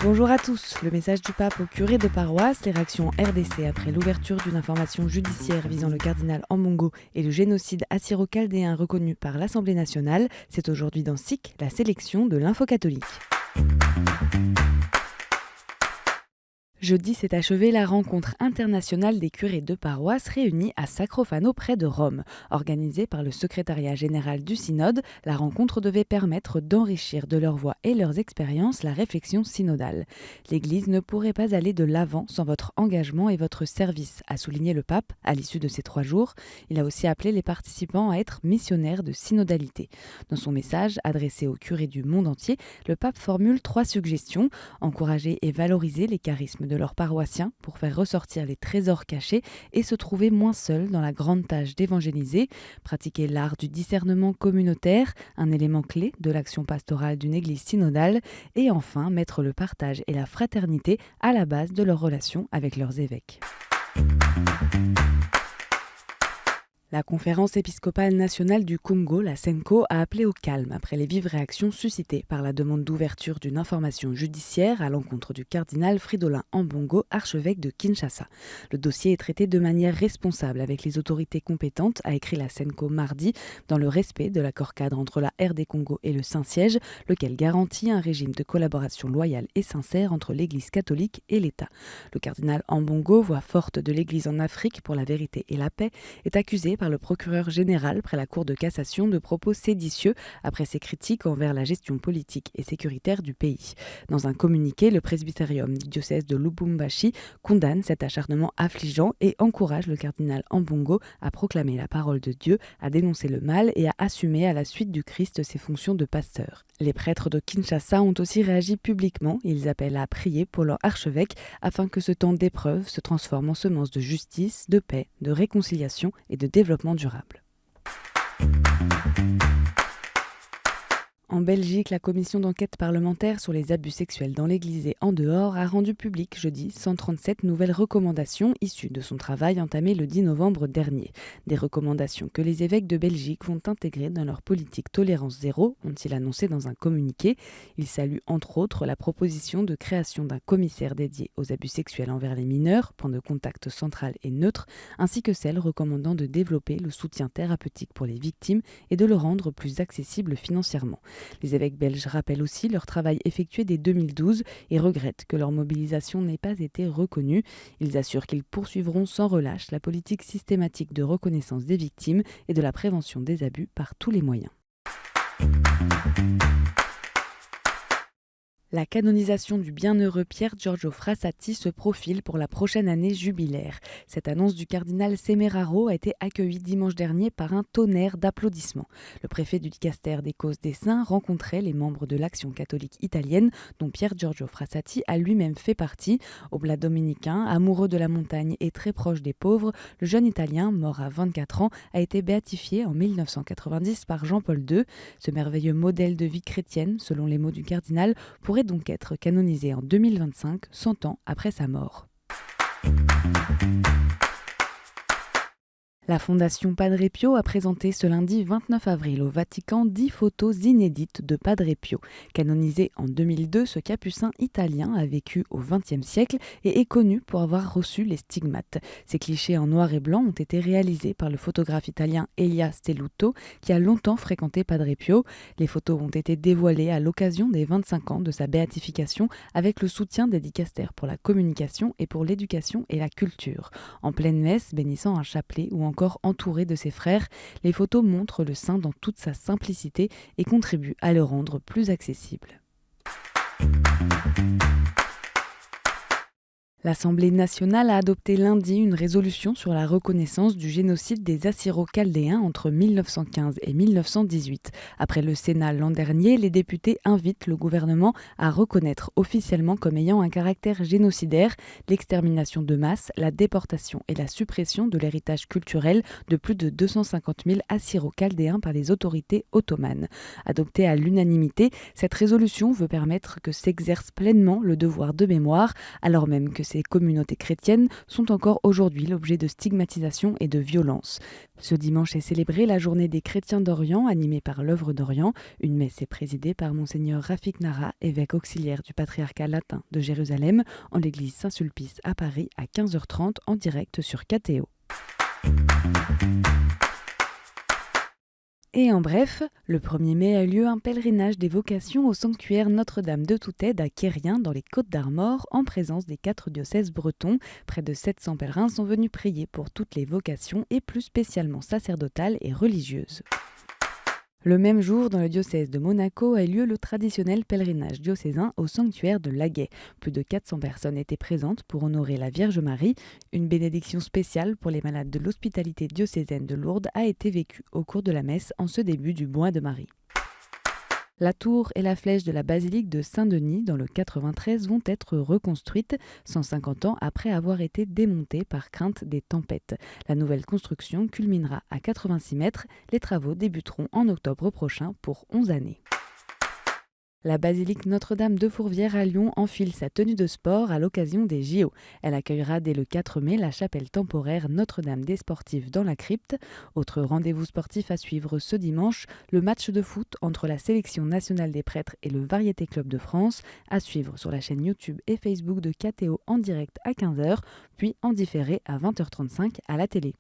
Bonjour à tous. Le message du pape au curé de paroisse, les réactions RDC après l'ouverture d'une information judiciaire visant le cardinal Ambongo et le génocide assyro-chaldéen reconnu par l'Assemblée nationale, c'est aujourd'hui dans SIC, la sélection de l'info catholique. Jeudi s'est achevée la rencontre internationale des curés de paroisse réunis à Sacrofano près de Rome. Organisée par le secrétariat général du synode, la rencontre devait permettre d'enrichir de leur voix et leurs expériences la réflexion synodale. L'Église ne pourrait pas aller de l'avant sans votre engagement et votre service, a souligné le pape à l'issue de ces 3 jours. Il a aussi appelé les participants à être missionnaires de synodalité. Dans son message adressé aux curés du monde entier, le pape formule 3 suggestions: encourager et valoriser les charismes de leurs paroissiens pour faire ressortir les trésors cachés et se trouver moins seuls dans la grande tâche d'évangéliser, pratiquer l'art du discernement communautaire, un élément clé de l'action pastorale d'une église synodale, et enfin mettre le partage et la fraternité à la base de leurs relations avec leurs évêques. La conférence épiscopale nationale du Congo, la CENCO, a appelé au calme après les vives réactions suscitées par la demande d'ouverture d'une information judiciaire à l'encontre du cardinal Fridolin Ambongo, archevêque de Kinshasa. Le dossier est traité de manière responsable avec les autorités compétentes, a écrit la CENCO mardi, dans le respect de l'accord-cadre entre la RD Congo et le Saint-Siège, lequel garantit un régime de collaboration loyale et sincère entre l'Église catholique et l'État. Le cardinal Ambongo, voix forte de l'Église en Afrique pour la vérité et la paix, est accusé par le procureur général près la Cour de cassation de propos séditieux après ses critiques envers la gestion politique et sécuritaire du pays. Dans un communiqué, le presbytérium du diocèse de Lubumbashi condamne cet acharnement affligeant et encourage le cardinal Ambongo à proclamer la parole de Dieu, à dénoncer le mal et à assumer à la suite du Christ ses fonctions de pasteur. Les prêtres de Kinshasa ont aussi réagi publiquement. Ils appellent à prier pour leur archevêque afin que ce temps d'épreuve se transforme en semence de justice, de paix, de réconciliation et de développement durable. En Belgique, la commission d'enquête parlementaire sur les abus sexuels dans l'Église et en dehors a rendu public jeudi 137 nouvelles recommandations issues de son travail entamé le 10 novembre dernier. Des recommandations que les évêques de Belgique vont intégrer dans leur politique tolérance zéro, ont-ils annoncé dans un communiqué. Ils saluent entre autres la proposition de création d'un commissaire dédié aux abus sexuels envers les mineurs, point de contact central et neutre, ainsi que celle recommandant de développer le soutien thérapeutique pour les victimes et de le rendre plus accessible financièrement. Les évêques belges rappellent aussi leur travail effectué dès 2012 et regrettent que leur mobilisation n'ait pas été reconnue. Ils assurent qu'ils poursuivront sans relâche la politique systématique de reconnaissance des victimes et de la prévention des abus par tous les moyens. La canonisation du bienheureux Pier Giorgio Frassati se profile pour la prochaine année jubilaire. Cette annonce du cardinal Semeraro a été accueillie dimanche dernier par un tonnerre d'applaudissements. Le préfet du dicastère des causes des saints rencontrait les membres de l'Action catholique italienne, dont Pier Giorgio Frassati a lui-même fait partie. Oblat dominicain, amoureux de la montagne et très proche des pauvres, le jeune Italien, mort à 24 ans, a été béatifié en 1990 par Jean-Paul II. Ce merveilleux modèle de vie chrétienne, selon les mots du cardinal, pourrait donc être canonisé en 2025, 100 ans après sa mort. La Fondation Padre Pio a présenté ce lundi 29 avril au Vatican 10 photos inédites de Padre Pio. Canonisé en 2002, ce capucin italien a vécu au XXe siècle et est connu pour avoir reçu les stigmates. Ces clichés en noir et blanc ont été réalisés par le photographe italien Elia Stelluto, qui a longtemps fréquenté Padre Pio. Les photos ont été dévoilées à l'occasion des 25 ans de sa béatification avec le soutien des dicastères pour la communication et pour l'éducation et la culture. En pleine messe, bénissant un chapelet ou encore entouré de ses frères, les photos montrent le saint dans toute sa simplicité et contribuent à le rendre plus accessible. L'Assemblée nationale a adopté lundi une résolution sur la reconnaissance du génocide des Assyro-Chaldéens entre 1915 et 1918. Après le Sénat l'an dernier, les députés invitent le gouvernement à reconnaître officiellement comme ayant un caractère génocidaire l'extermination de masse, la déportation et la suppression de l'héritage culturel de plus de 250 000 Assyro-Chaldéens par les autorités ottomanes. Adoptée à l'unanimité, cette résolution veut permettre que s'exerce pleinement le devoir de mémoire, alors même que ces communautés chrétiennes sont encore aujourd'hui l'objet de stigmatisation et de violence. Ce dimanche est célébrée la journée des chrétiens d'Orient, animée par l'œuvre d'Orient. Une messe est présidée par Monseigneur Rafik Nara, évêque auxiliaire du patriarcat latin de Jérusalem, en l'église Saint-Sulpice à Paris à 15h30 en direct sur KTO. Et en bref, le 1er mai a eu lieu un pèlerinage des vocations au sanctuaire Notre-Dame de Toute-Aide à Quérien dans les Côtes-d'Armor en présence des 4 diocèses bretons. Près de 700 pèlerins sont venus prier pour toutes les vocations et plus spécialement sacerdotales et religieuses. Le même jour, dans le diocèse de Monaco, a eu lieu le traditionnel pèlerinage diocésain au sanctuaire de Laguet. Plus de 400 personnes étaient présentes pour honorer la Vierge Marie. Une bénédiction spéciale pour les malades de l'hospitalité diocésaine de Lourdes a été vécue au cours de la messe en ce début du mois de Marie. La tour et la flèche de la basilique de Saint-Denis, dans le 93, vont être reconstruites 150 ans après avoir été démontées par crainte des tempêtes. La nouvelle construction culminera à 86 mètres. Les travaux débuteront en octobre prochain pour 11 années. La basilique Notre-Dame de Fourvière à Lyon enfile sa tenue de sport à l'occasion des JO. Elle accueillera dès le 4 mai la chapelle temporaire Notre-Dame des Sportifs dans la crypte. Autre rendez-vous sportif à suivre ce dimanche, le match de foot entre la sélection nationale des prêtres et le Variété Club de France, à suivre sur la chaîne YouTube et Facebook de KTO en direct à 15h, puis en différé à 20h35 à la télé.